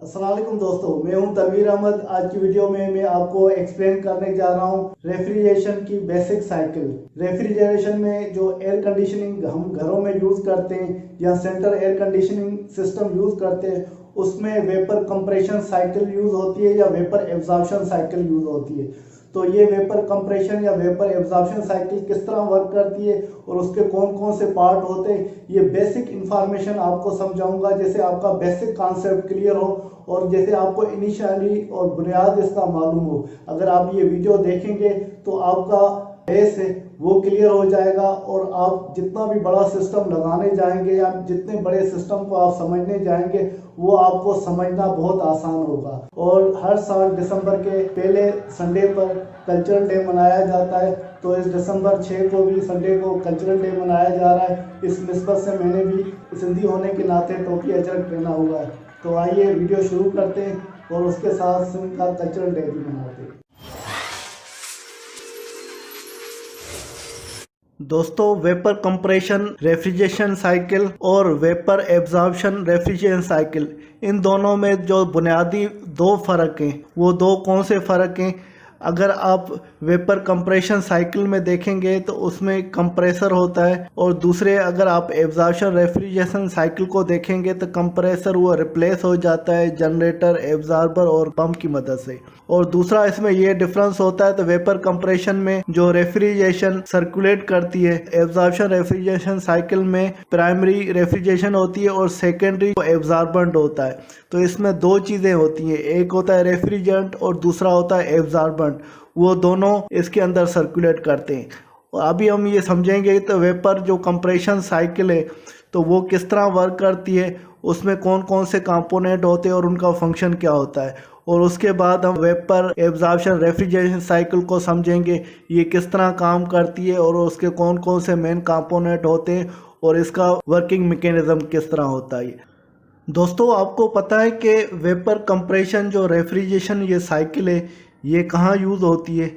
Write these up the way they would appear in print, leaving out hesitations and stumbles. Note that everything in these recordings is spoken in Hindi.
अस्सलाम वालेकुम दोस्तों, मैं हूं तनवीर अहमद। आज की वीडियो में मैं आपको एक्सप्लेन करने जा रहा हूं रेफ्रिजरेशन की बेसिक साइकिल। रेफ्रिजरेशन में जो एयर कंडीशनिंग हम घरों में यूज़ करते हैं या central air conditioning system use करते हैं, उसमें वेपर कंप्रेशन साइकिल यूज़ होती है या वेपर एब्जॉर्प्शन साइकिल यूज़ होती है। तो ये वेपर कंप्रेशन या वेपर एब्जॉर्प्शन साइकिल किस तरह वर्क करती है और उसके कौन कौन से पार्ट होते हैं, ये बेसिक इंफॉर्मेशन आपको समझाऊंगा, जैसे आपका बेसिक कॉन्सेप्ट क्लियर हो और जैसे आपको इनिशियली और बुनियाद इसका मालूम हो। अगर आप ये वीडियो देखेंगे तो आपका बेस है वो क्लियर हो जाएगा और आप जितना भी बड़ा सिस्टम लगाने जाएंगे या जितने बड़े सिस्टम को आप समझने जाएंगे वो आपको समझना बहुत आसान होगा। और हर साल दिसंबर के पहले संडे पर कल्चरल डे मनाया जाता है, तो इस दिसंबर 6 को भी संडे को कल्चरल डे मनाया जा रहा है। इस निस्बत से मैंने भी सिंधी होने के नाते टोपी अजरक पहना हुआ है। तो आइए वीडियो शुरू करते हैं और उसके साथ सिंध का कल्चरल डे भी मनाते हैं। दोस्तों, वेपर कंप्रेशन रेफ्रिजरेशन साइकिल और वेपर एब्जॉर्प्शन रेफ्रिजरेशन साइकिल, इन दोनों में जो बुनियादी दो फ़र्क हैं, वो दो कौन से फ़र्क हैं? अगर आप वेपर कंप्रेशन साइकिल में देखेंगे तो उसमें कंप्रेसर होता है, और दूसरे अगर आप एब्जॉर्प्शन रेफ्रिजरेशन साइकिल को देखेंगे तो कंप्रेसर वो रिप्लेस हो जाता है जनरेटर, एब्जॉर्बर और पंप की मदद से। और दूसरा इसमें ये डिफरेंस होता है, तो वेपर कंप्रेशन में जो रेफ्रिजरेशन सर्कुलेट करती है, एब्जॉर्प्शन रेफ्रिजरेशन साइकिल में प्राइमरी रेफ्रिजरेशन होती है और सेकेंडरी एब्जॉर्बेंट होता है। तो इसमें दो चीज़ें होती हैं, एक होता है रेफ्रिजरेंट और दूसरा होता है एब्जॉर्बेंट। वो दोनों इसके अंदर सर्कुलेट करते हैं। और अभी हम ये समझेंगे तो वेपर जो कंप्रेशन साइकिल है तो वो किस तरह वर्क करती है, उसमें कौन कौन से कंपोनेंट होते हैं और उनका फंक्शन क्या होता है। और उसके बाद हम वेपर एब्जॉर्प्शन रेफ्रिजरेशन साइकिल को समझेंगे, ये किस तरह काम करती है और उसके कौन कौन से मेन कंपोनेंट होते हैं और इसका वर्किंग मैकेनिज्म किस तरह होता है। दोस्तों, आपको पता है कि वेपर कंप्रेशन जो रेफ्रिजरेशन ये साइकिल है, ये कहाँ यूज़ होती है?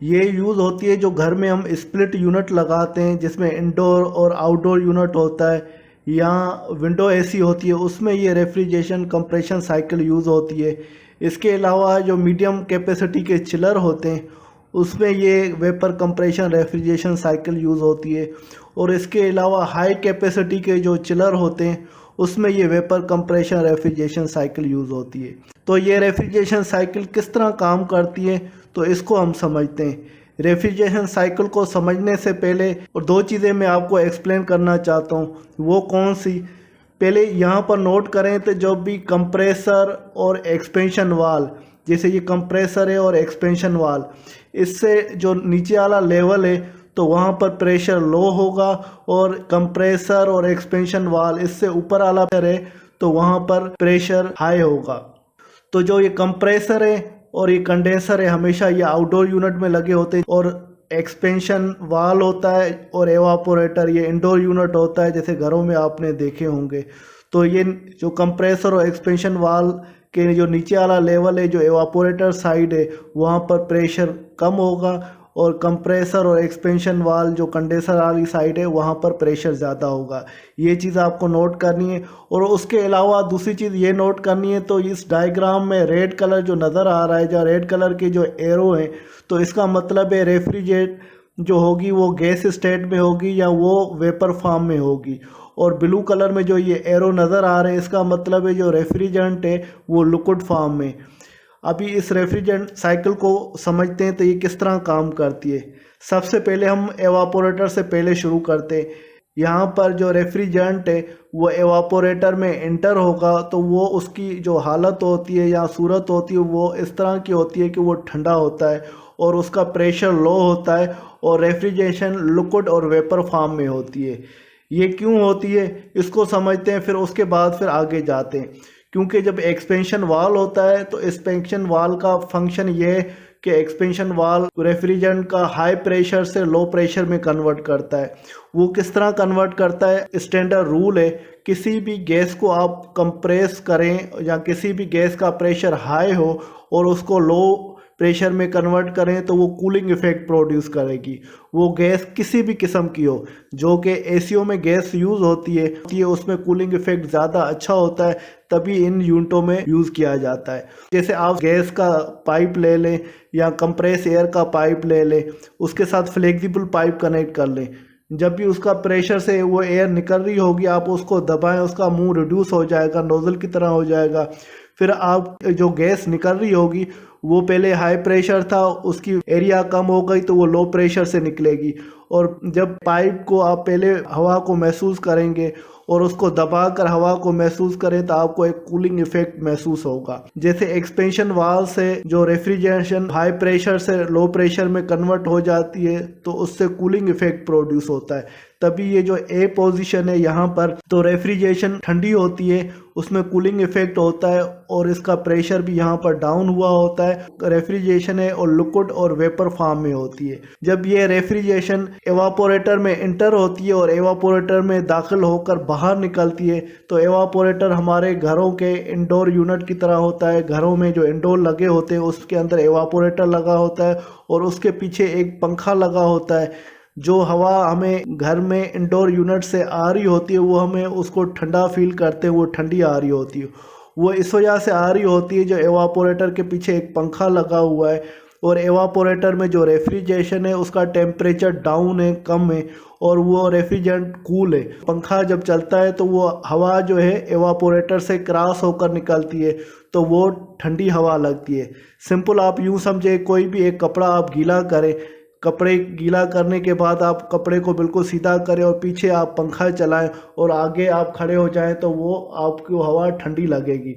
ये यूज़ होती है जो घर में हम स्प्लिट यूनिट लगाते हैं, जिसमें इंडोर और आउटडोर यूनिट होता है, या विंडो एसी होती है, उसमें ये रेफ्रिजरेशन कंप्रेशन साइकिल यूज़ होती है। इसके अलावा जो मीडियम कैपेसिटी के चिलर होते हैं उसमें ये vapour compression refrigeration cycle use होती है। और इसके अलावा हाई कैपेसिटी के जो चिलर होते हैं उसमें ये vapour compression refrigeration cycle use होती है। तो ये रेफ्रिजरेशन साइकिल किस तरह काम करती है, तो इसको हम समझते हैं। रेफ्रिजरेशन साइकिल को समझने से पहले और दो चीज़ें मैं आपको एक्सप्लेन करना चाहता हूँ। वो कौन सी? पहले यहाँ पर नोट करें तो जो भी कंप्रेसर और एक्सपेंशन वाल, जैसे ये कंप्रेसर है और एक्सपेंशन वाल, इससे जो नीचे वाला लेवल है तो वहाँ पर प्रेशर लो होगा, और कंप्रेसर और एक्सपेंशन वाल इससे ऊपर वाला है तो वहाँ पर प्रेशर हाई होगा। तो जो ये कंप्रेसर है और ये कंडेंसर है हमेशा ये आउटडोर यूनिट में लगे होते हैं, और एक्सपेंशन वाल होता है और एवापोरेटर ये इंडोर यूनिट होता है, जैसे घरों में आपने देखे होंगे। तो ये जो कंप्रेसर और एक्सपेंशन वाल के जो नीचे वाला लेवल है, जो एवापोरेटर साइड है, वहाँ पर प्रेशर कम होगा, और कंप्रेसर और एक्सपेंशन वाल जो कंडेंसर वाली साइड है वहाँ पर प्रेशर ज़्यादा होगा। ये चीज़ आपको नोट करनी है। और उसके अलावा दूसरी चीज़ ये नोट करनी है, तो इस डायग्राम में रेड कलर जो नज़र आ रहा है, जो रेड कलर के जो एरो है, तो इसका मतलब है रेफ्रिजरेट जो होगी वो गैस स्टेट में होगी या वो वेपर फॉर्म में होगी। और ब्लू कलर में जो ये एरो नज़र आ रहे हैं, इसका मतलब है जो रेफ्रिजरेंट है वो लिक्विड फॉर्म में। अभी इस रेफ्रिजरेंट साइकिल को समझते हैं तो ये किस तरह काम करती है। सबसे पहले हम एवापोरेटर से पहले शुरू करते हैं। यहाँ पर जो रेफ्रिजरेंट है वो एवापोरेटर में एंटर होगा तो वो उसकी जो हालत होती है या सूरत होती है वो इस तरह की होती है कि वो ठंडा होता है और उसका प्रेशर लो होता है, और रेफ्रिजरेशन लिक्विड और वेपर फॉर्म में होती है। ये क्यों होती है इसको समझते हैं, फिर उसके बाद फिर आगे जाते हैं। क्योंकि जब एक्सपेंशन वाल होता है तो एक्सपेंशन वाल का फंक्शन ये है कि एक्सपेंशन वाल रेफ्रिजरेंट का हाई प्रेशर से लो प्रेशर में कन्वर्ट करता है। वो किस तरह कन्वर्ट करता है? स्टैंडर्ड रूल है, किसी भी गैस को आप कंप्रेस करें या किसी भी गैस का प्रेशर हाई हो और उसको लो प्रेशर में कन्वर्ट करें तो वो कूलिंग इफेक्ट प्रोड्यूस करेगी। वो गैस किसी भी किस्म की हो, जो कि एसीओ में गैस यूज़ होती है उसमें कूलिंग इफेक्ट ज़्यादा अच्छा होता है, तभी इन यूनिटों में यूज़ किया जाता है। जैसे आप गैस का पाइप ले लें या कंप्रेस एयर का पाइप ले लें, उसके साथ फ्लेक्सिबल पाइप कनेक्ट कर लें। जब भी उसका प्रेशर से वो एयर निकल रही होगी, आप उसको दबाएं, उसका मुंह रिड्यूस हो जाएगा, नोजल की तरह हो जाएगा। फिर आप जो गैस निकल रही होगी वो पहले हाई प्रेशर था, उसकी एरिया कम हो गई तो वो लो प्रेशर से निकलेगी। और जब पाइप को आप पहले हवा को महसूस करेंगे और उसको दबाकर हवा को महसूस करें तो आपको एक कूलिंग इफेक्ट महसूस होगा। जैसे एक्सपेंशन वाल्व से जो रेफ्रिजरेशन हाई प्रेशर से लो प्रेशर में कन्वर्ट हो जाती है तो उससे कूलिंग इफेक्ट प्रोड्यूस होता है। तभी ये जो ए पोजीशन है यहाँ पर, तो रेफ्रिजरेशन ठंडी होती है, उसमें कूलिंग इफेक्ट होता है और इसका प्रेशर भी यहाँ पर डाउन हुआ होता है। रेफ्रिजरेशन है और लिक्विड और वेपर फॉर्म में होती है। जब ये रेफ्रिजरेशन एवापोरेटर में इंटर होती है और एवापोरेटर में दाखिल होकर बाहर निकलती है तो एवापोरेटर हमारे घरों के इंडोर यूनिट की तरह होता है। घरों में जो इंडोर लगे होते हैं उसके अंदर एवापोरेटर लगा होता है और उसके पीछे एक पंखा लगा होता है। जो हवा हमें घर में इंडोर यूनिट से आ रही होती है वो हमें उसको ठंडा फील करते हैं, वो ठंडी आ रही होती है। वो इस वजह से आ रही होती है जो एवापोरेटर के पीछे एक पंखा लगा हुआ है और एवापोरेटर में जो रेफ्रिजरेशन है उसका टेम्परेचर डाउन है, कम है और वो रेफ्रिजरेंट कूल है। पंखा जब चलता है तो वो हवा जो है एवापोरेटर से क्रॉस होकर निकलती है तो वो ठंडी हवा लगती है। सिंपल आप यूँ समझे, कोई भी एक कपड़ा आप गीला करें, कपड़े गीला करने के बाद आप कपड़े को बिल्कुल सीधा करें और पीछे आप पंखा चलाएं और आगे आप खड़े हो जाएं तो वो आपको हवा ठंडी लगेगी,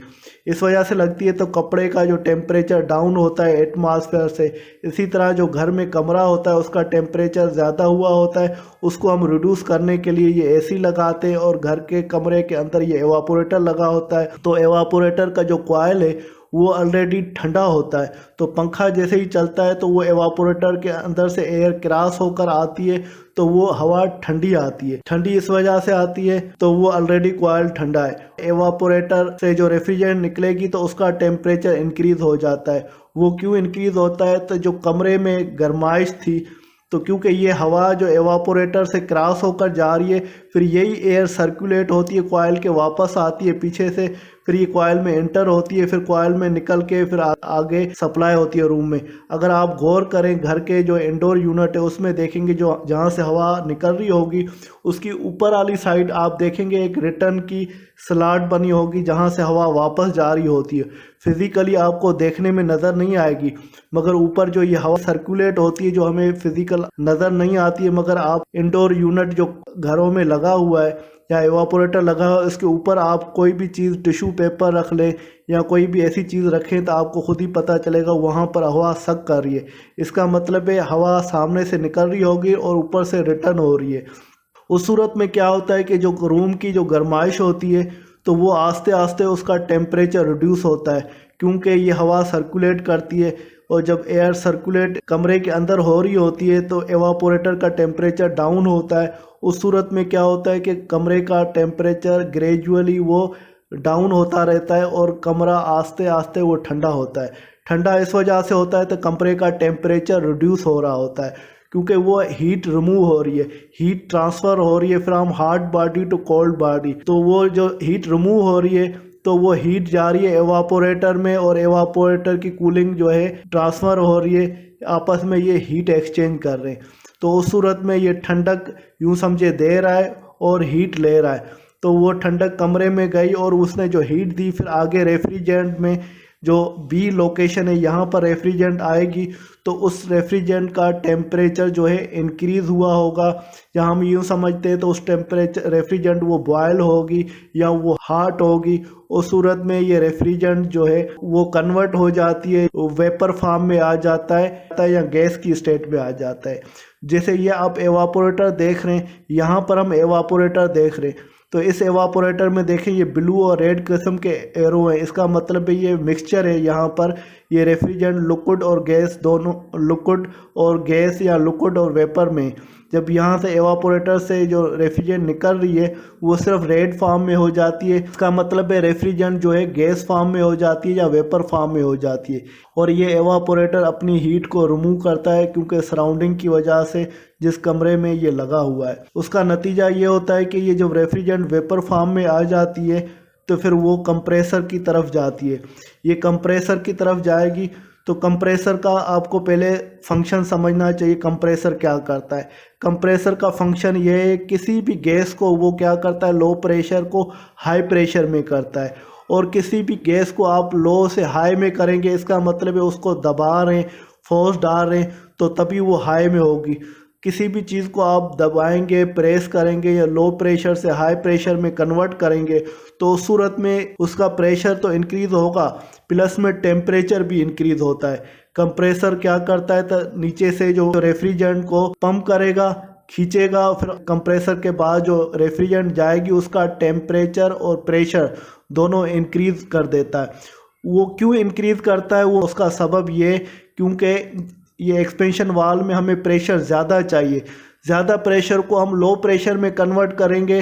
इस वजह से लगती है। तो कपड़े का जो टेम्परेचर डाउन होता है एटमॉस्फेयर से, इसी तरह जो घर में कमरा होता है उसका टेम्परेचर ज़्यादा हुआ होता है, उसको हम रिड्यूस करने के लिए ये एसी लगाते हैं और घर के कमरे के अंदर ये एवापोरेटर लगा होता है। तो एवापोरेटर का जो कॉइल है वो ऑलरेडी ठंडा होता है, तो पंखा जैसे ही चलता है तो वो एवापोरेटर के अंदर से एयर क्रॉस होकर आती है तो वो हवा ठंडी आती है। ठंडी इस वजह से आती है तो वो ऑलरेडी कॉइल ठंडा है। एवापोरेटर से जो रेफ्रिजरेंट निकलेगी तो उसका टेम्परेचर इंक्रीज हो जाता है। वो क्यों इंक्रीज होता है? तो जो कमरे में गर्माइश थी, तो क्योंकि ये हवा जो एवापोरेटर से क्रॉस होकर जा रही है, फिर यही एयर सर्कुलेट होती है कॉइल के, वापस आती है पीछे से, फिर ये कॉइल में एंटर होती है, फिर कॉइल में निकल के फिर आगे सप्लाई होती है रूम में। अगर आप गौर करें घर के जो इंडोर यूनिट है उसमें देखेंगे जो जहाँ से हवा निकल रही होगी उसकी ऊपर वाली साइड आप देखेंगे एक रिटर्न की स्लॉट बनी होगी जहाँ से हवा वापस जा रही होती है। फिज़िकली आपको देखने में नज़र नहीं आएगी, मगर ऊपर जो ये हवा सर्कुलेट होती है जो हमें फिज़िकल नज़र नहीं आती है, मगर आप इंडोर यूनिट जो घरों में लगा हुआ है या एवापोरेटर लगा हुआ है इसके ऊपर आप कोई भी चीज़, टिश्यू पेपर रख लें या कोई भी ऐसी चीज़ रखें तो आपको खुद ही पता चलेगा वहाँ पर हवा सक कर रही है। इसका मतलब है हवा सामने से निकल रही होगी और ऊपर से रिटर्न हो रही है। उस सूरत में क्या होता है कि जो रूम की जो गर्माइश होती है तो वो आस्ते आस्ते उसका टेम्परेचर रिड्यूस होता है, क्योंकि ये हवा सर्कुलेट करती है और जब एयर सर्कुलेट कमरे के अंदर हो रही होती है तो एवापोरेटर का टेम्परेचर डाउन होता है। उस सूरत में क्या होता है कि कमरे का टेम्परेचर ग्रेजुअली वो डाउन होता रहता है और कमरा आस्ते आस्ते वो ठंडा होता है। ठंडा इस वजह से होता है तो कमरे का टेम्परेचर रिड्यूस हो रहा होता है, क्योंकि वो हीट रिमूव हो रही है, हीट ट्रांसफ़र हो रही है from hot body to cold body. तो वो जो हीट रिमूव हो रही है तो वो हीट जा रही है एवापोरेटर में और एवापोरेटर की कूलिंग जो है ट्रांसफ़र हो रही है, आपस में ये हीट एक्सचेंज कर रहे हैं। तो उस सूरत में ये ठंडक यूँ समझे दे रहा है और हीट ले रहा है। तो वो ठंडक कमरे में गई और उसने जो हीट दी फिर आगे रेफ्रिजरेंट में जो बी लोकेशन है यहाँ पर रेफ्रिजरेंट आएगी तो उस रेफ्रिजरेंट का टेम्परेचर जो है इंक्रीज़ हुआ होगा, या हम यूँ समझते हैं तो उस टेम्परेचर रेफ्रिजरेंट वो बॉयल होगी या वो हॉट होगी। उस सूरत में ये रेफ्रिजरेंट जो है वो कन्वर्ट हो जाती है, वेपर फॉर्म में आ जाता है या गैस की स्टेट में आ जाता है। जैसे ये आप एवापोरेटर देख रहे हैं, यहाँ पर हम एवापोरेटर देख रहे हैं तो इस एवापोरेटर में देखें ये ब्लू और रेड किस्म के एरो हैं, इसका मतलब है ये मिक्सचर है। यहाँ पर ये रेफ्रिजरेंट लिक्विड और गैस दोनों, लिक्विड और गैस या लिक्विड और वेपर में, जब यहाँ से एवापोरेटर से जो रेफ्रिजरेंट निकल रही है वो सिर्फ रेड फॉर्म में हो जाती है, इसका मतलब है रेफ्रिजरेंट जो है गैस फॉर्म में हो जाती है या वेपर फॉर्म में हो जाती है। और ये एवापोरेटर अपनी हीट को रिमूव करता है क्योंकि सराउंडिंग की वजह से जिस कमरे में ये लगा हुआ है उसका नतीजा ये होता है कि ये जब रेफ्रिजरेंट वेपर फॉर्म में आ जाती है तो फिर वो कंप्रेसर की तरफ जाती है। ये कंप्रेसर की तरफ जाएगी तो कंप्रेसर का आपको पहले फंक्शन समझना चाहिए। कंप्रेसर क्या करता है? कंप्रेसर का फंक्शन ये है, किसी भी गैस को वो क्या करता है, लो प्रेशर को हाई प्रेशर में करता है। और किसी भी गैस को आप लो से हाई में करेंगे, इसका मतलब है उसको दबा रहे हैं, फोर्स डाल रहे हैं, तो तभी वो हाई में होगी। किसी भी चीज़ को आप दबाएंगे, प्रेस करेंगे या लो प्रेशर से हाई प्रेशर में कन्वर्ट करेंगे तो उस सूरत में उसका प्रेशर तो इंक्रीज़ होगा, प्लस में टेम्परेचर भी इंक्रीज़ होता है। कंप्रेसर क्या करता है, तो नीचे से जो रेफ्रिजरेंट को पंप करेगा, खींचेगा, फिर कंप्रेसर के बाद जो रेफ्रिजरेंट जाएगी उसका टेम्परेचर और प्रेशर दोनों इंक्रीज़ कर देता है। वो क्यों इंक्रीज़ करता है, वो उसका सबब ये, क्योंकि ये एक्सपेंशन वाल्व में हमें प्रेशर ज़्यादा चाहिए। ज़्यादा प्रेशर को हम लो प्रेशर में कन्वर्ट करेंगे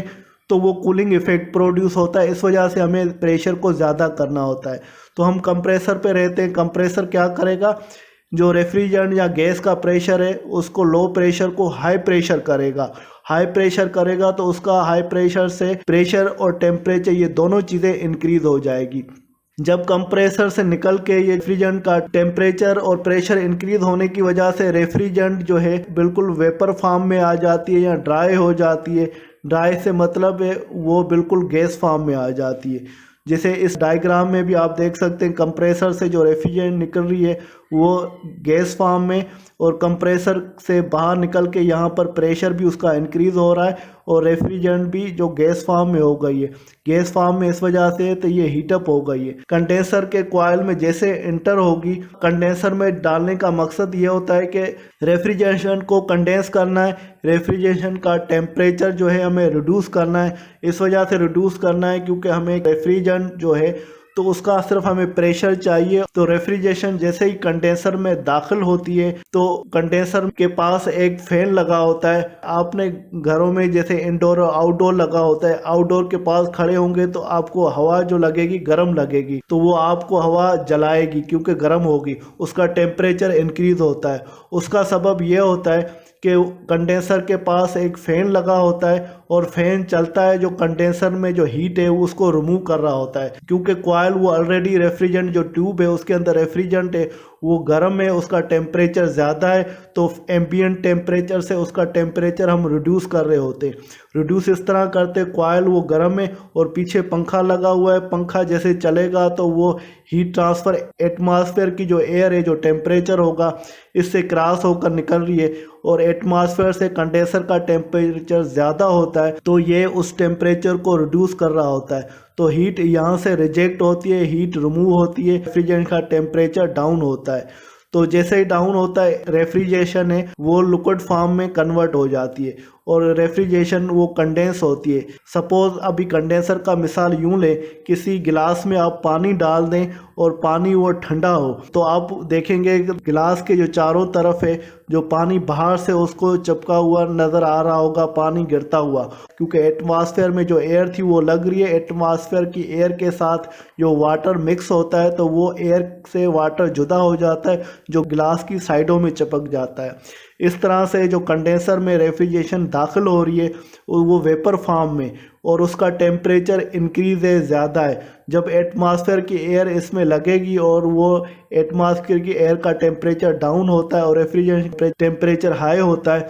तो वो कूलिंग इफ़ेक्ट प्रोड्यूस होता है। इस वजह से हमें प्रेशर को ज़्यादा करना होता है। तो हम कंप्रेसर पे रहते हैं। कंप्रेसर क्या करेगा, जो रेफ्रिजरेंट या गैस का प्रेशर है उसको लो प्रेशर को हाई प्रेशर करेगा। हाई प्रेशर करेगा तो उसका हाई प्रेशर से प्रेशर और टेम्परेचर ये दोनों चीज़ें इंक्रीज़ हो जाएगी। जब कंप्रेसर से निकल के ये रेफ्रिजरेंट का टेम्परेचर और प्रेशर इंक्रीज होने की वजह से रेफ्रिजरेंट जो है बिल्कुल वेपर फॉर्म में आ जाती है या ड्राई हो जाती है। ड्राई से मतलब है वो बिल्कुल गैस फॉर्म में आ जाती है। जैसे इस डायग्राम में भी आप देख सकते हैं, कंप्रेसर से जो रेफ्रिजरेंट निकल रही है वो गैस फॉर्म में, और कंप्रेसर से बाहर निकल के यहाँ पर प्रेशर भी उसका इंक्रीज़ हो रहा है और रेफ्रिजरेंट भी जो गैस फॉर्म में हो गई है। गैस फॉर्म में इस वजह से तो ये हीटअप हो गई है। कंडेंसर के कॉइल में जैसे इंटर होगी, कंडेंसर में डालने का मकसद ये होता है कि रेफ्रिजरेशन को कंडेंस करना है, रेफ्रिजरेशन का टेम्परेचर जो है हमें रिड्यूस करना है। इस वजह से रिड्यूस करना है क्योंकि हमें रेफ्रिजरेंट जो है तो उसका सिर्फ हमें प्रेशर चाहिए। तो रेफ्रिजरेशन जैसे ही कंडेंसर में दाखिल होती है तो कंडेंसर के पास एक फैन लगा होता है। आपने घरों में जैसे इंडोर और आउटडोर लगा होता है, आउटडोर के पास खड़े होंगे तो आपको हवा जो लगेगी गर्म लगेगी, तो वो आपको हवा जलाएगी क्योंकि गर्म होगी, उसका टेम्परेचर इंक्रीज होता है। उसका सबब ये होता है कि कंडेंसर के पास एक फ़ैन लगा होता है और फैन चलता है, जो कंडेंसर में जो हीट है उसको रिमूव कर रहा होता है। क्योंकि कॉइल वो ऑलरेडी रेफ्रिजरेंट जो ट्यूब है उसके अंदर रेफ्रिजरेंट है वो गर्म है, उसका टेम्परेचर ज़्यादा है, तो एम्बिएंट टेम्परेचर से उसका टेम्परेचर हम रिड्यूस कर रहे होते। रिड्यूस इस तरह करते, कॉइल वो गर्म है और पीछे पंखा लगा हुआ है, पंखा जैसे चलेगा तो वो हीट ट्रांसफ़र एटमॉस्फेयर की जो एयर है, जो टेम्परेचर होगा इससे क्रॉस होकर निकल रही है और एटमॉस्फेयर से कंडेंसर का टेम्परेचर ज़्यादा होता है तो ये उस टेम्परेचर को रिड्यूस कर रहा होता है। तो हीट यहाँ से रिजेक्ट होती है, हीट रिमूव होती है, रेफ्रिजरेंट का टेम्परेचर डाउन होता है। तो जैसे ही डाउन होता है रेफ्रिजरेशन है वो लिक्विड फॉर्म में कन्वर्ट हो जाती है और रेफ्रिजरेशन वो कंडेंस होती है। सपोज़ अभी कंडेंसर का मिसाल यूँ लें, किसी गिलास में आप पानी डाल दें और पानी वो ठंडा हो तो आप देखेंगे कि गिलास के जो चारों तरफ है जो पानी बाहर से उसको चिपका हुआ नज़र आ रहा होगा, पानी गिरता हुआ, क्योंकि एटमॉस्फेयर में जो एयर थी वो लग रही है। एटमॉस्फेयर की एयर के साथ जो वाटर मिक्स होता है तो वो एयर से वाटर जुदा हो जाता है जो गिलास की साइडों में चिपक जाता है। इस तरह से जो कंडेंसर में रेफ्रिजरेशन दाखिल हो रही है वो वेपर फॉर्म में और उसका टेम्परेचर इंक्रीज है, ज़्यादा है। जब एटमॉस्फेयर की एयर इसमें लगेगी और वो एटमॉस्फेयर की एयर का टेम्परेचर डाउन होता है और रेफ्रिजरेशन टेम्परेचर हाई होता है,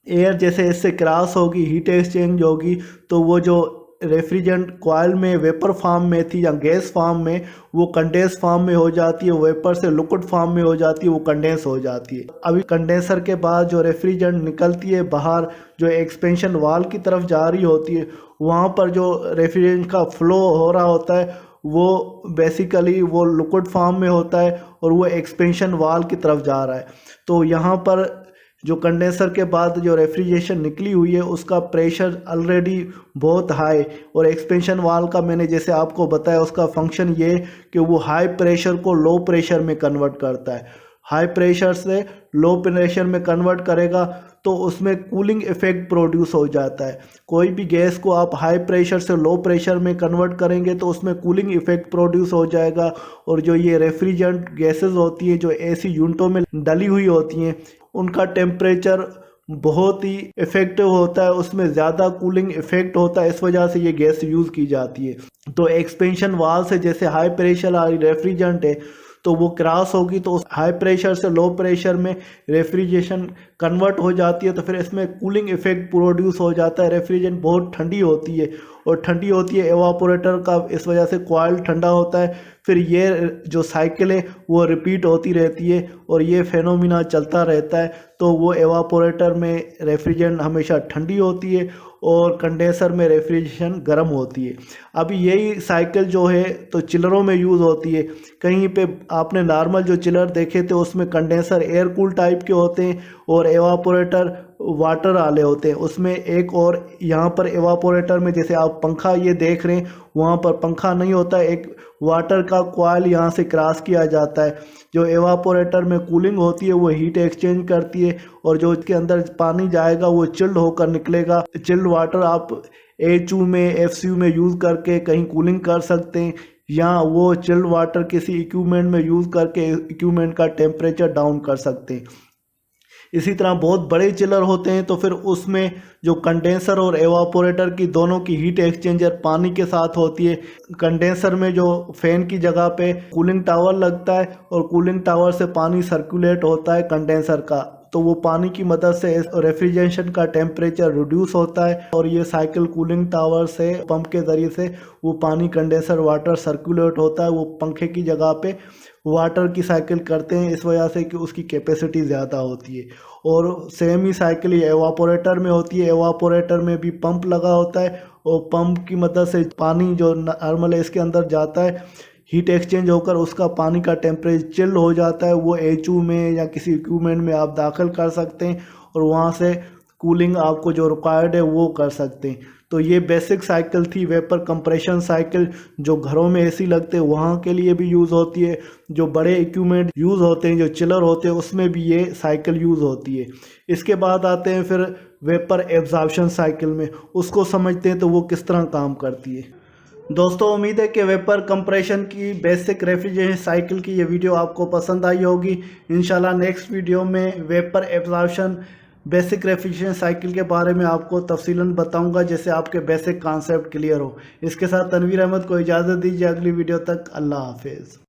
एयर जैसे इससे क्रॉस होगी, हीट एक्सचेंज होगी, तो वो जो रेफ्रिजरेंट कॉइल में वेपर फॉर्म में थी या गैस फॉर्म में वो कंडेंस फॉर्म में हो जाती है, वेपर से लिक्विड फॉर्म में हो जाती है, वो कंडेंस हो जाती है। अभी कंडेंसर के बाद जो रेफ्रिजरेंट निकलती है बाहर, जो एक्सपेंशन वाल की तरफ जा रही होती है, वहाँ पर जो रेफ्रिजरेंट का फ्लो हो रहा होता है वो बेसिकली वो लिक्विड फॉर्म में होता है और वो एक्सपेंशन वाल की तरफ जा रहा है। तो यहाँ पर जो कंडेंसर के बाद जो रेफ्रिजरेशन निकली हुई है उसका प्रेशर ऑलरेडी बहुत हाई, और एक्सपेंशन वाल का मैंने जैसे आपको बताया उसका फंक्शन ये कि वो हाई प्रेशर को लो प्रेशर में कन्वर्ट करता है। हाई प्रेशर से लो प्रेशर में कन्वर्ट करेगा तो उसमें कूलिंग इफ़ेक्ट प्रोड्यूस हो जाता है। कोई भी गैस को आप हाई प्रेशर से लो प्रेशर में कन्वर्ट करेंगे तो उसमें कूलिंग इफ़ेक्ट प्रोड्यूस हो जाएगा। और जो ये रेफ्रिजरेंट गैसेस होती हैं जो एसी यूनिटों में डली हुई होती हैं उनका टेम्परेचर बहुत ही इफ़ेक्टिव होता है, उसमें ज़्यादा कूलिंग इफ़ेक्ट होता है, इस वजह से ये गैस यूज़ की जाती है। तो एक्सपेंशन वाल्व से जैसे हाई प्रेशर वाली रेफ्रिजरेंट है तो वो क्रॉस होगी तो उस हाई प्रेशर से लो प्रेशर में रेफ्रिजरेशन कन्वर्ट हो जाती है, तो फिर इसमें कूलिंग इफेक्ट प्रोड्यूस हो जाता है। रेफ्रिजरेंट बहुत ठंडी होती है और ठंडी होती है एवापोरेटर का, इस वजह से कॉइल ठंडा होता है। फिर ये जो साइकिल है वो रिपीट होती रहती है और ये फेनोमिना चलता रहता है। तो वो एवापोरेटर में रेफ्रिजरेंट हमेशा ठंडी होती है और कंडेंसर में रेफ्रिजरेशन गर्म होती है। अभी यही साइकिल जो है तो चिलरों में यूज़ होती है। कहीं पे आपने नॉर्मल जो चिलर देखे थे उसमें कंडेंसर एयर कूल टाइप के होते हैं और एवापोरेटर वाटर वाले होते हैं। उसमें एक और यहाँ पर एवापोरेटर में जैसे आप पंखा ये देख रहे हैं वहाँ पर पंखा नहीं होता, एक वाटर का कॉइल यहाँ से क्रॉस किया जाता है। जो एवापोरेटर में कूलिंग होती है वो हीट एक्सचेंज करती है और जो इसके अंदर पानी जाएगा वो चिल्ड होकर निकलेगा। चिल्ड वाटर आप HU में FCU में यूज़ करके कहीं कूलिंग कर सकते हैं या वो चिल्ड वाटर किसी इक्विपमेंट में यूज़ करके इक्विपमेंट का टेम्परेचर डाउन कर सकते हैं। इसी तरह बहुत बड़े चिलर होते हैं तो फिर उसमें जो कंडेंसर और एवापोरेटर की दोनों की हीट एक्सचेंजर पानी के साथ होती है। कंडेंसर में जो फैन की जगह पे कूलिंग टावर लगता है और कूलिंग टावर से पानी सर्कुलेट होता है कंडेंसर का, तो वो पानी की मदद से रेफ्रिजरेशन का टेम्परेचर रिड्यूस होता है और ये साइकिल कूलिंग टावर से पंप के ज़रिए से वो पानी कंडेंसर वाटर सर्कुलेट होता है। वो पंखे की जगह पे वाटर की साइकिल करते हैं इस वजह से कि उसकी कैपेसिटी ज़्यादा होती है। और सेम ही साइकिल ये एवापोरेटर में होती है। एवापोरेटर में भी पंप लगा होता है और पंप की मदद से पानी जो नॉर्मल है इसके अंदर जाता है, हीट एक्सचेंज होकर उसका पानी का टेम्परेचर चिल हो जाता है। वो HU में या किसी इक्विपमेंट में आप दाखिल कर सकते हैं और वहाँ से कूलिंग आपको जो रिक्वायर्ड है वो कर सकते हैं। तो ये बेसिक साइकिल थी वेपर कंप्रेशन साइकिल, जो घरों में AC लगते हैं वहाँ के लिए भी यूज़ होती है। जो बड़े इक्विपमेंट यूज़ होते हैं जो चिलर होते हैं उसमें भी ये साइकिल यूज़ होती है। इसके बाद आते हैं फिर वेपर एब्जॉर्प्शन साइकिल में, उसको समझते हैं तो वो किस तरह काम करती है। दोस्तों उम्मीद है कि वेपर कंप्रेशन की बेसिक रेफ्रिजरेशन साइकिल की ये वीडियो आपको पसंद आई होगी। इंशाल्लाह नेक्स्ट वीडियो में vapour absorption basic refrigeration cycle के बारे में आपको तफसीलन बताऊंगा, जिससे आपके बेसिक कॉन्सेप्ट क्लियर हो। इसके साथ तनवीर अहमद को इजाज़त दीजिए, अगली वीडियो तक अल्लाह हाफिज़।